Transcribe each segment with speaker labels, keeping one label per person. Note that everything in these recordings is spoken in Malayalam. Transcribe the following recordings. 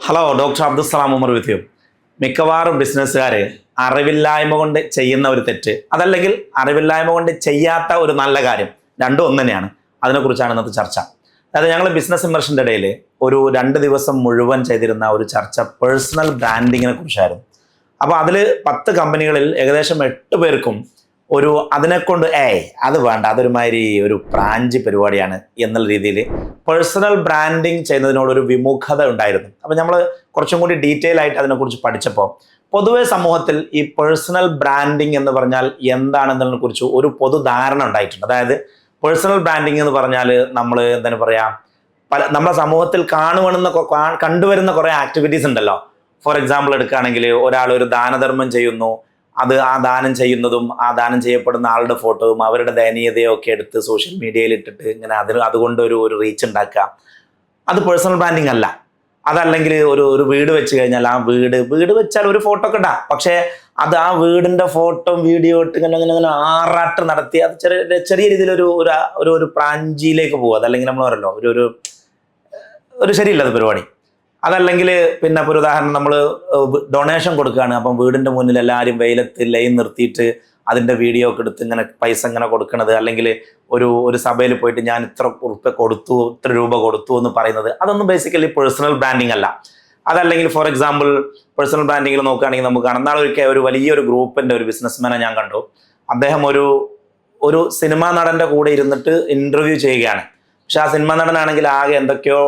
Speaker 1: Hello, doctor Abdussalam Umar with you. മിക്കവാറും ബിസിനസ്സുകാർ അറിവില്ലായ്മ കൊണ്ട് ചെയ്യുന്ന ഒരു തെറ്റ്, അതല്ലെങ്കിൽ അറിവില്ലായ്മ കൊണ്ട് ചെയ്യാത്ത ഒരു നല്ല കാര്യം, രണ്ടും ഒന്ന് തന്നെയാണ്. അതിനെക്കുറിച്ചാണ് ഇന്നത്തെ ചർച്ച. അതായത് ഞങ്ങൾ ബിസിനസ് ഇമ്മർഷൻ്റെ ഇടയിൽ ഒരു 2 ദിവസം മുഴുവൻ ചെയ്തിരുന്ന ഒരു ചർച്ച പേഴ്സണൽ ബ്രാൻഡിങ്ങിനെ കുറിച്ചായിരുന്നു. അപ്പോൾ അതിൽ 10 കമ്പനികളിൽ ഏകദേശം 8 പേർക്കും ഒരു അതിനെക്കൊണ്ട് അത് വേണ്ട, അതൊരുമാതിരി ഒരു ബ്രാഞ്ച് പരിപാടിയാണ് എന്നുള്ള രീതിയിൽ പേഴ്സണൽ ബ്രാൻഡിങ് ചെയ്യുന്നതിനോടൊരു വിമുഖത ഉണ്ടായിരുന്നു. അപ്പോൾ നമ്മൾ കുറച്ചും കൂടി ഡീറ്റെയിൽ ആയിട്ട് അതിനെക്കുറിച്ച് പഠിച്ചപ്പോൾ പൊതുവെ സമൂഹത്തിൽ ഈ പേഴ്സണൽ ബ്രാൻഡിങ് എന്ന് പറഞ്ഞാൽ എന്താണെന്നതിനെ കുറിച്ച് ഒരു പൊതുധാരണ ഉണ്ടായിട്ടുണ്ട്. അതായത് പേഴ്സണൽ ബ്രാൻഡിങ് എന്ന് പറഞ്ഞാൽ നമ്മൾ എന്താണ് പറയുക, നമ്മുടെ സമൂഹത്തിൽ കണ്ടുവരുന്ന കുറേ ആക്ടിവിറ്റീസ് ഉണ്ടല്ലോ. ഫോർ എക്സാമ്പിൾ എടുക്കുകയാണെങ്കിൽ ഒരാൾ ഒരു ദാനധർമ്മം ചെയ്യുന്നു, ആ ദാനം ചെയ്യുന്നതും ആ ദാനം ചെയ്യപ്പെടുന്ന ആളുടെ ഫോട്ടോയും അവരുടെ ദയനീയതയും ഒക്കെ എടുത്ത് സോഷ്യൽ മീഡിയയിൽ ഇട്ടിട്ട് ഇങ്ങനെ അതുകൊണ്ട് ഒരു റീച്ച് ഉണ്ടാക്കുക, അത് പേഴ്സണൽ ബ്രാൻഡിങ് അല്ല. അതല്ലെങ്കിൽ ഒരു വീട് വെച്ച് കഴിഞ്ഞാൽ ആ വീട് വെച്ചാൽ ഒരു ഫോട്ടോ ഒക്കെ ഇടാം, പക്ഷേ അത് ആ വീടിന്റെ ഫോട്ടോ വീഡിയോ ഇട്ട് ഇങ്ങനെ ആറാട്ട് നടത്തി അത് ചെറിയ രീതിയിൽ ഒരു പ്രാഞ്ചിയിലേക്ക് പോകും. അതല്ലെങ്കിൽ നമ്മൾ പറയല്ലോ ഒരു ശരിയില്ല അത് പരിപാടി. അതല്ലെങ്കിൽ പിന്നെ ഇപ്പോൾ ഒരു ഉദാഹരണം, നമ്മൾ ഡൊണേഷൻ കൊടുക്കുകയാണ്, അപ്പം വീടിൻ്റെ മുന്നിൽ എല്ലാവരും വെയിലത്ത് ലൈൻ നിർത്തിയിട്ട് അതിൻ്റെ വീഡിയോ ഒക്കെ എടുത്ത് ഇങ്ങനെ പൈസ ഇങ്ങനെ കൊടുക്കണത്, അല്ലെങ്കിൽ ഒരു സഭയിൽ പോയിട്ട് ഞാൻ ഇത്ര രൂപ കൊടുത്തു എന്ന് പറയുന്നത്, അതൊന്നും ബേസിക്കലി പേഴ്സണൽ ബ്രാൻഡിങ് അല്ല. അതല്ലെങ്കിൽ ഫോർ എക്സാമ്പിൾ പേഴ്സണൽ ബ്രാൻഡിങ്ങിൽ നോക്കുകയാണെങ്കിൽ നമുക്ക് കാണാം, നാളൊരിക്കൽ ഒരു വലിയൊരു ഗ്രൂപ്പിൻ്റെ ഒരു ബിസിനസ്മാനെ ഞാൻ കണ്ടു. അദ്ദേഹം ഒരു സിനിമാ നടൻ്റെ കൂടെ ഇരുന്നിട്ട് ഇൻ്റർവ്യൂ ചെയ്യുകയാണ്. പക്ഷെ ആ സിനിമാ നടനാണെങ്കിൽ ആകെ എന്തൊക്കെയോ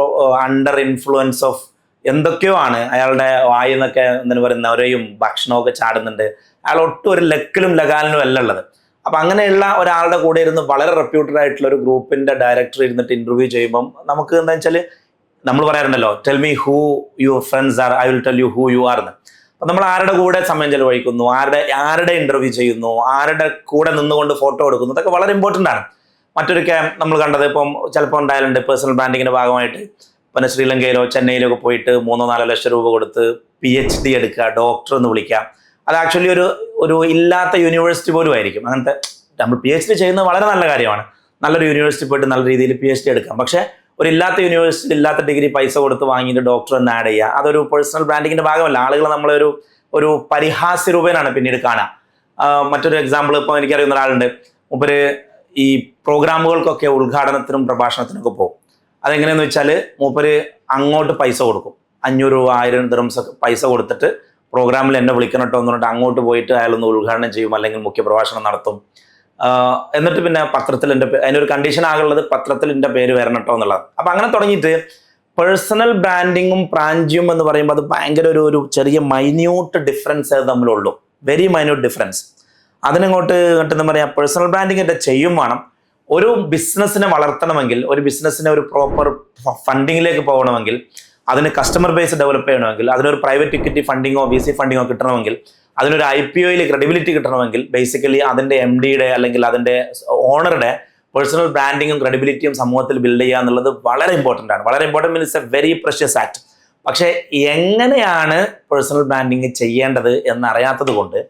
Speaker 1: അണ്ടർ ഇൻഫ്ലുവൻസ് ഓഫ് എന്തൊക്കെയോ ആണ്, അയാളുടെ വായിൽ നിന്നൊക്കെ എന്തെന്ന് പറയുന്ന ഒരേയും ഭക്ഷണമൊക്കെ ചാടുന്നുണ്ട്. അയാൾ ഒട്ടും ഒരു ലക്കിലും ലഗാലിനും അല്ല ഉള്ളത്. അപ്പം അങ്ങനെയുള്ള ഒരാളുടെ കൂടെ ഇരുന്ന് വളരെ റെപ്യൂട്ടഡ് ആയിട്ടുള്ള ഒരു ഗ്രൂപ്പിന്റെ ഡയറക്ടർ ഇരുന്നിട്ട് ഇന്റർവ്യൂ ചെയ്യുമ്പം നമുക്ക് എന്താ വെച്ചാൽ നമ്മൾ പറയാറുണ്ടല്ലോ, tell me who your friends are, I will tell you who you are എന്ന്. അപ്പം നമ്മൾ ആരുടെ കൂടെ സമയം ചെലവഴിക്കുന്നു, ആരുടെ ഇന്റർവ്യൂ ചെയ്യുന്നു, ആരുടെ കൂടെ നിന്നുകൊണ്ട് ഫോട്ടോ എടുക്കുന്നു, ഇതൊക്കെ വളരെ ഇമ്പോർട്ടൻ്റ് ആണ്. മറ്റൊരിക്കൽ നമ്മൾ കണ്ടത് ചിലപ്പോൾ ഉണ്ടായാലുണ്ട് പേഴ്സണൽ ബ്രാൻഡിങ്ങിന്റെ ഭാഗമായിട്ട് പിന്നെ ശ്രീലങ്കയിലോ ചെന്നൈയിലോ ഒക്കെ പോയിട്ട് 3-4 ലക്ഷം രൂപ കൊടുത്ത് PhD എടുക്കുക, ഡോക്ടർ എന്ന് വിളിക്കാം. അത് ആക്ച്വലി ഒരു ഇല്ലാത്ത യൂണിവേഴ്സിറ്റി പോലും ആയിരിക്കും. അങ്ങനത്തെ നമ്മൾ PhD ചെയ്യുന്നത് വളരെ നല്ല കാര്യമാണ്. നല്ലൊരു യൂണിവേഴ്സിറ്റി പോയിട്ട് നല്ല രീതിയിൽ PhD എടുക്കാം. പക്ഷേ ഒരു ഇല്ലാത്ത യൂണിവേഴ്സിറ്റി ഇല്ലാത്ത ഡിഗ്രി പൈസ കൊടുത്ത് വാങ്ങിയിട്ട് ഡോക്ടർ എന്ന് ആഡ് ചെയ്യുക, അതൊരു പേഴ്സണൽ ബ്രാൻഡിങ്ങിന്റെ ഭാഗമല്ല. ആളുകൾ നമ്മളെ ഒരു പരിഹാസ്യ രൂപേനാണ് പിന്നീട് കാണുക. മറ്റൊരു എക്സാമ്പിൾ, ഇപ്പോൾ എനിക്കറിയുന്ന ഒരാളുണ്ട്, മൂപ്പര് ഈ പ്രോഗ്രാമുകൾക്കൊക്കെ ഉദ്ഘാടനത്തിനും പ്രഭാഷണത്തിനൊക്കെ പോകും. അതെങ്ങനെയെന്ന് വെച്ചാൽ മൂപ്പര് അങ്ങോട്ട് പൈസ കൊടുക്കും, 500 രൂപ 1000 ദിർഹംസ് പൈസ കൊടുത്തിട്ട് പ്രോഗ്രാമിൽ എന്നെ വിളിക്കണം കേട്ടോ എന്ന് പറഞ്ഞിട്ട് അങ്ങോട്ട് പോയിട്ട് അയാളൊന്ന് ഉദ്ഘാടനം ചെയ്യും, അല്ലെങ്കിൽ മുഖ്യ പ്രഭാഷണം നടത്തും. എന്നിട്ട് പിന്നെ പത്രത്തിൽ അതിനൊരു കണ്ടീഷൻ ആകുള്ളത് പത്രത്തിൽ എൻ്റെ പേര് വരണം കേട്ടോ എന്നുള്ളത്. അപ്പം അങ്ങനെ തുടങ്ങിയിട്ട് പേഴ്സണൽ ബ്രാൻഡിങ്ങും പ്രാഞ്ചിയും എന്ന് പറയുമ്പോൾ അത് ഭയങ്കര ഒരു ചെറിയ മൈന്യൂട്ട് ഡിഫറൻസ് തമ്മിലുള്ളൂ, വെരി മൈന്യൂട്ട് ഡിഫറൻസ്. അതിനങ്ങോട്ട് എന്താ പറയുക, പേഴ്സണൽ ബ്രാൻഡിങ്ങിൻ്റെ ചെയ്യും വേണം. ഒരു ബിസിനസ്സിനെ വളർത്തണമെങ്കിൽ, ഒരു ബിസിനസ്സിനെ ഒരു പ്രോപ്പർ ഫണ്ടിങ്ങിലേക്ക് പോകണമെങ്കിൽ, അതിന് കസ്റ്റമർ ബേസ് ഡെവലപ്പ് ചെയ്യണമെങ്കിൽ, അതിനൊരു പ്രൈവറ്റ് ഇക്വിറ്റി ഫണ്ടിങ്ങോ VC ഫണ്ടിങ്ങോ കിട്ടണമെങ്കിൽ, അതിനൊരു IPOയിൽ ക്രെഡിബിലിറ്റി കിട്ടണമെങ്കിൽ ബേസിക്കലി അതിൻ്റെ MDയുടെ അല്ലെങ്കിൽ അതിൻ്റെ ഓണറുടെ പേഴ്സണൽ ബ്രാൻഡിങ്ങും ക്രെഡിബിലിറ്റിയും സമൂഹത്തിൽ ബിൽഡ് ചെയ്യുക എന്നുള്ളത് വളരെ ഇമ്പോർട്ടൻ്റ് ആണ്. വളരെ important means A very precious act. പക്ഷേ എങ്ങനെയാണ് പേഴ്സണൽ ബ്രാൻഡിങ് ചെയ്യേണ്ടത് എന്നറിയാത്തത് കൊണ്ട്,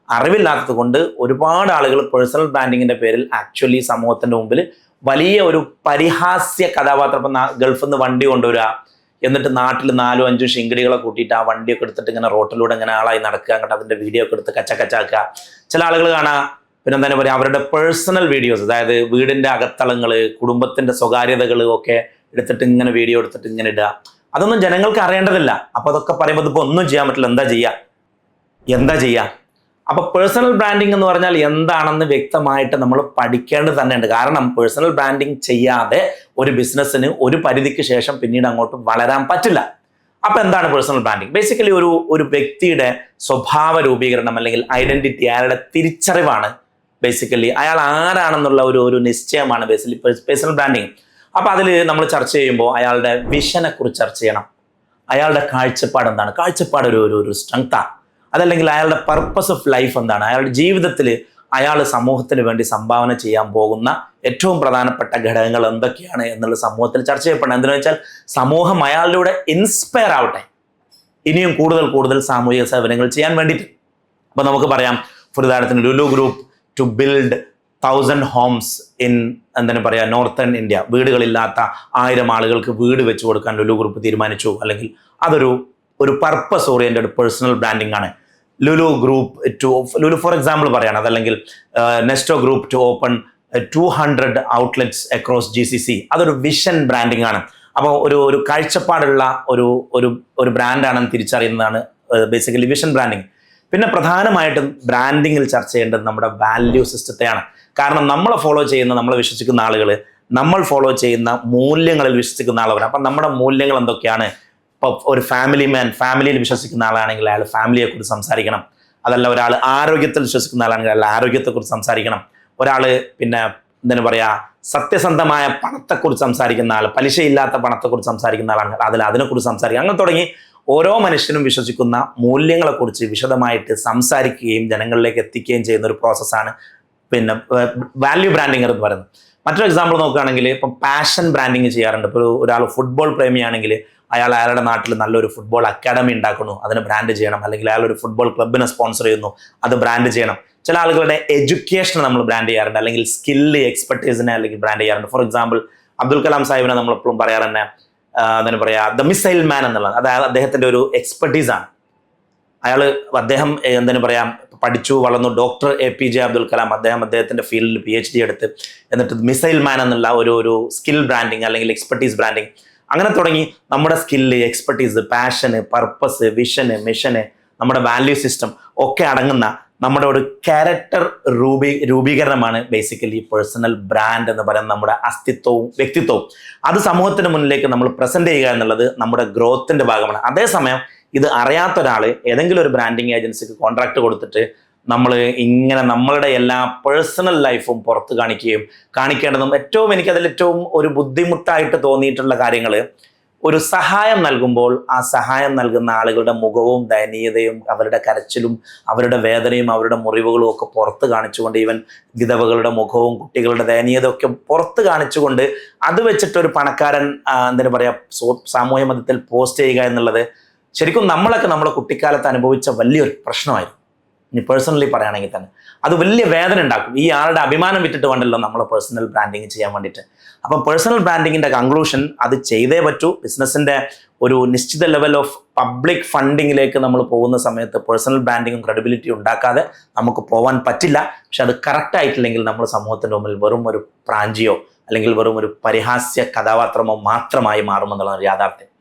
Speaker 1: അറിവില്ലാത്തത് കൊണ്ട് ഒരുപാട് ആളുകൾ പേഴ്സണൽ ബ്രാൻഡിങ്ങിന്റെ പേരിൽ ആക്ച്വലി സമൂഹത്തിന്റെ മുമ്പിൽ വലിയ ഒരു പരിഹാസ്യ കഥാപാത്രം. ഇപ്പം ഗൾഫിൽ നിന്ന് വണ്ടി കൊണ്ടുവരിക, എന്നിട്ട് നാട്ടിൽ 4-5 ശിങ്കിടികളെ കൂട്ടിയിട്ട് ആ വണ്ടിയൊക്കെ എടുത്തിട്ട് ഇങ്ങനെ റോട്ടിലൂടെ ഇങ്ങനെ ആളായി നടക്കുക, അങ്ങോട്ട് അതിന്റെ വീഡിയോ ഒക്കെ എടുത്ത് കച്ചാക്കുക. ചില ആളുകൾ കാണാം പിന്നെ എന്താ പറയുക, അവരുടെ പേഴ്സണൽ വീഡിയോസ്, അതായത് വീടിന്റെ അകത്തളങ്ങൾ, കുടുംബത്തിന്റെ സ്വകാര്യതകൾ ഒക്കെ എടുത്തിട്ട് ഇങ്ങനെ വീഡിയോ എടുത്തിട്ട് ഇങ്ങനെ ഇടുക. അതൊന്നും ജനങ്ങൾക്ക് അറിയേണ്ടതില്ല. അപ്പൊ അതൊക്കെ പറയുമ്പോൾ ഇപ്പോൾ ഒന്നും ചെയ്യാൻ പറ്റില്ല, എന്താ ചെയ്യുക. അപ്പൊ പേഴ്സണൽ ബ്രാൻഡിങ് എന്ന് പറഞ്ഞാൽ എന്താണെന്ന് വ്യക്തമായിട്ട് നമ്മൾ പഠിക്കേണ്ടത് തന്നെയുണ്ട്. കാരണം പേഴ്സണൽ ബ്രാൻഡിങ് ചെയ്യാതെ ഒരു ബിസിനസ്സിന് ഒരു പരിധിക്ക് ശേഷം പിന്നീട് അങ്ങോട്ട് വളരാൻ പറ്റില്ല. അപ്പൊ എന്താണ് പേഴ്സണൽ ബ്രാൻഡിങ്? ബേസിക്കലി ഒരു വ്യക്തിയുടെ സ്വഭാവ രൂപീകരണം അല്ലെങ്കിൽ ഐഡന്റിറ്റി, അയാളുടെ തിരിച്ചറിവാണ് ബേസിക്കലി. അയാൾ ആരാണെന്നുള്ള ഒരു നിശ്ചയമാണ് ബേസിക്കലി പേഴ്സണൽ ബ്രാൻഡിങ്. അപ്പൊ അതിൽ നമ്മൾ ചർച്ച ചെയ്യുമ്പോൾ അയാളുടെ വിഷനെ കുറിച്ച് ചർച്ച ചെയ്യണം. അയാളുടെ കാഴ്ചപ്പാട് എന്താണ്? കാഴ്ചപ്പാട് ഒരു സ്ട്രെങ്താണ്. അതല്ലെങ്കിൽ അയാളുടെ പർപ്പസ് ഓഫ് ലൈഫ് എന്താണ്? അയാളുടെ ജീവിതത്തിൽ അയാൾ സമൂഹത്തിന് വേണ്ടി സംഭാവന ചെയ്യാൻ പോകുന്ന ഏറ്റവും പ്രധാനപ്പെട്ട ഘടകങ്ങൾ എന്തൊക്കെയാണ് എന്നുള്ള സമൂഹത്തിൽ ചർച്ച ചെയ്യപ്പെടണം. എന്തെന്ന് വെച്ചാൽ സമൂഹം അയാളിലൂടെ ഇൻസ്പയർ ആവട്ടെ ഇനിയും കൂടുതൽ സാമൂഹിക സേവനങ്ങൾ ചെയ്യാൻ വേണ്ടിയിട്ട്. അപ്പൊ നമുക്ക് പറയാം, ഫോർ ഉദാഹരണത്തിന് Lulu group to build 1000 homes in എന്താണ് പറയുക നോർത്തേൺ ഇന്ത്യ. വീടുകളില്ലാത്ത 1000 ആളുകൾക്ക് വീട് വെച്ച് കൊടുക്കാൻ ലുലു ഗ്രൂപ്പ് തീരുമാനിച്ചു. അല്ലെങ്കിൽ അതൊരു ഒരു പർപ്പസ് ഓറിയന്റഡ് പേഴ്സണൽ ബ്രാൻഡിംഗ് ആണ്. ലുലു ഫോർ എക്സാമ്പിൾ പറയാണ്, അതല്ലെങ്കിൽ Nesto group to open 200 outlets across GCC. അതൊരു വിഷൻ ബ്രാൻഡിംഗ് ആണ്. അപ്പോൾ ഒരു കാഴ്ചപ്പാടുള്ള ഒരു ബ്രാൻഡാണെന്ന് തിരിച്ചറിയുന്നതാണ് ബേസിക്കലി വിഷൻ ബ്രാൻഡിങ്. പിന്നെ പ്രധാനമായിട്ടും ബ്രാൻഡിങ്ങിൽ ചർച്ച ചെയ്യേണ്ടത് നമ്മുടെ വാല്യൂ സിസ്റ്റത്തെയാണ്. കാരണം നമ്മളെ ഫോളോ ചെയ്യുന്ന, നമ്മളെ വിശ്വസിക്കുന്ന ആളുകൾ, നമ്മൾ ഫോളോ ചെയ്യുന്ന മൂല്യങ്ങളിൽ വിശ്വസിക്കുന്ന ആളവരാണ്. അപ്പം നമ്മുടെ മൂല്യങ്ങൾ എന്തൊക്കെയാണ്? ഇപ്പോൾ ഒരു ഫാമിലിയിൽ വിശ്വസിക്കുന്ന ആളാണെങ്കിൽ അയാൾ ഫാമിലിയെക്കുറിച്ച് സംസാരിക്കണം. അതല്ല, ഒരാൾ ആരോഗ്യത്തിൽ വിശ്വസിക്കുന്ന ആളാണെങ്കിൽ അയാൾ ആരോഗ്യത്തെക്കുറിച്ച് സംസാരിക്കണം. ഒരാൾ പിന്നെ എന്താണ് പറയുക, സത്യസന്ധമായ പണത്തെക്കുറിച്ച് സംസാരിക്കുന്ന ആൾ, പലിശയില്ലാത്ത പണത്തെക്കുറിച്ച് സംസാരിക്കുന്ന ആളാണെങ്കിൽ അതിനെക്കുറിച്ച് സംസാരിക്കുക. അങ്ങനെ തുടങ്ങി ഓരോ മനുഷ്യനും വിശ്വസിക്കുന്ന മൂല്യങ്ങളെക്കുറിച്ച് വിശദമായിട്ട് സംസാരിക്കുകയും ജനങ്ങളിലേക്ക് എത്തിക്കുകയും ചെയ്യുന്ന ഒരു പ്രോസസ്സാണ് പിന്നെ വാല്യൂ ബ്രാൻഡിങ് എന്ന് പറയുന്നത്. മറ്റൊരു എക്സാമ്പിൾ നോക്കുകയാണെങ്കിൽ ഇപ്പം പാഷൻ ബ്രാൻഡിങ് ചെയ്യാറുണ്ട്. ഇപ്പോൾ ഒരാൾ ഫുട്ബോൾ പ്രേമിയാണെങ്കിൽ അയാളുടെ നാട്ടിൽ നല്ലൊരു ഫുട്ബോൾ അക്കാഡമി ഉണ്ടാക്കുന്നു, അതിന് ബ്രാൻഡ് ചെയ്യണം. അല്ലെങ്കിൽ അയാൾ ഒരു ഫുട്ബോൾ ക്ലബിനെ സ്പോൺസർ ചെയ്യുന്നു, അത് ബ്രാൻഡ് ചെയ്യണം. ചില ആളുകളുടെ എഡ്യൂക്കേഷൻ നമ്മൾ ബ്രാൻഡ് ചെയ്യാറുണ്ട്, അല്ലെങ്കിൽ സ്കില്ല്, എക്സ്പെർട്ടീസിനെ അല്ലെങ്കിൽ ബ്രാൻഡ് ചെയ്യാറുണ്ട്. ഫോർ എക്സാമ്പിൾ അബ്ദുൽ കലാം സാഹിബിനെ നമ്മളെപ്പോഴും പറയാറ് തന്നെ എന്താണ് പറയുക, ദ മിസൈൽ മാൻ എന്നുള്ളത്. അതായത് അദ്ദേഹത്തിൻ്റെ ഒരു എക്സ്പെർട്ടീസാണ്. അദ്ദേഹം എന്താണ് പറയുക, പഠിച്ചു വളർന്നു. ഡോക്ടർ APJ അബ്ദുൽ കലാം, അദ്ദേഹത്തിൻ്റെ ഫീൽഡിൽ PhD എടുത്ത് എന്നിട്ട് മിസൈൽ മാൻ എന്നുള്ള ഒരു സ്കിൽ ബ്രാൻഡിങ് അല്ലെങ്കിൽ എക്സ്പെർട്ടീസ് ബ്രാൻഡിങ്, അങ്ങനെ തുടങ്ങി നമ്മുടെ സ്കില്ല്, എക്സ്പെർട്ടീസ്, പാഷന്, പർപ്പസ്, വിഷന്, മിഷന്, നമ്മുടെ വാല്യൂ സിസ്റ്റം ഒക്കെ അടങ്ങുന്ന നമ്മുടെ ഒരു ക്യാരക്ടർ രൂപീകരണമാണ് ബേസിക്കലി പേഴ്സണൽ ബ്രാൻഡ് എന്ന് പറയുന്ന നമ്മുടെ അസ്തിത്വവും വ്യക്തിത്വവും. അത് സമൂഹത്തിന് മുന്നിലേക്ക് നമ്മൾ പ്രസന്റ് ചെയ്യുക എന്നുള്ളത് നമ്മുടെ ഗ്രോത്തിന്റെ ഭാഗമാണ്. അതേസമയം ഇത് അറിയാത്ത ഒരാൾ ഏതെങ്കിലും ഒരു ബ്രാൻഡിങ് ഏജൻസിക്ക് കോൺട്രാക്ട് കൊടുത്തിട്ട് നമ്മൾ ഇങ്ങനെ നമ്മളുടെ എല്ലാ പേഴ്സണൽ ലൈഫും പുറത്ത് കാണിക്കേണ്ടതും എനിക്കതിൽ ഏറ്റവും ഒരു ബുദ്ധിമുട്ടായിട്ട് തോന്നിയിട്ടുള്ള കാര്യങ്ങൾ, ഒരു സഹായം നൽകുമ്പോൾ ആ സഹായം നൽകുന്ന ആളുകളുടെ മുഖവും ദയനീയതയും അവരുടെ കരച്ചിലും അവരുടെ വേദനയും അവരുടെ മുറിവുകളും ഒക്കെ പുറത്ത് കാണിച്ചുകൊണ്ട്, ഈവൻ വിധവകളുടെ മുഖവും കുട്ടികളുടെ ദയനീയത ഒക്കെ പുറത്ത് കാണിച്ചുകൊണ്ട് അത് വെച്ചിട്ടൊരു പണക്കാരൻ എന്തിനു പറയാ സാമൂഹ്യ മധ്യത്തിൽ പോസ്റ്റ് ചെയ്യുക എന്നുള്ളത് ശരിക്കും നമ്മളൊക്കെ നമ്മുടെ കുട്ടിക്കാലത്ത് അനുഭവിച്ച വലിയൊരു പ്രശ്നമായിരുന്നു. ഇനി പേഴ്സണലി പറയുകയാണെങ്കിൽ തന്നെ അത് വലിയ വേദന ഉണ്ടാക്കും. ഈ ആളുടെ അഭിമാനം വിട്ടിട്ട് വേണ്ടല്ലോ നമ്മൾ പേഴ്സണൽ ബ്രാൻഡിങ് ചെയ്യാൻ വേണ്ടിയിട്ട്. അപ്പം പേഴ്സണൽ ബ്രാൻഡിങ്ങിൻ്റെ കൺക്ലൂഷൻ, അത് ചെയ്തേ പറ്റൂ. ബിസിനസ്സിൻ്റെ ഒരു നിശ്ചിത ലെവൽ ഓഫ് പബ്ലിക് ഫണ്ടിങ്ങിലേക്ക് നമ്മൾ പോകുന്ന സമയത്ത് പേഴ്സണൽ ബ്രാൻഡിങ്ങും ക്രെഡിബിലിറ്റി ഉണ്ടാക്കാതെ നമുക്ക് പോകാൻ പറ്റില്ല. പക്ഷെ അത് കറക്റ്റ് ആയിട്ടില്ലെങ്കിൽ നമ്മൾ സമൂഹത്തിൻ്റെ മുമ്പിൽ വെറും ഒരു പ്രാഞ്ചിയോ അല്ലെങ്കിൽ വെറും ഒരു പരിഹാസ്യ കഥാപാത്രമോ മാത്രമായി മാറുമെന്നുള്ളതാണ് യാഥാർത്ഥ്യം.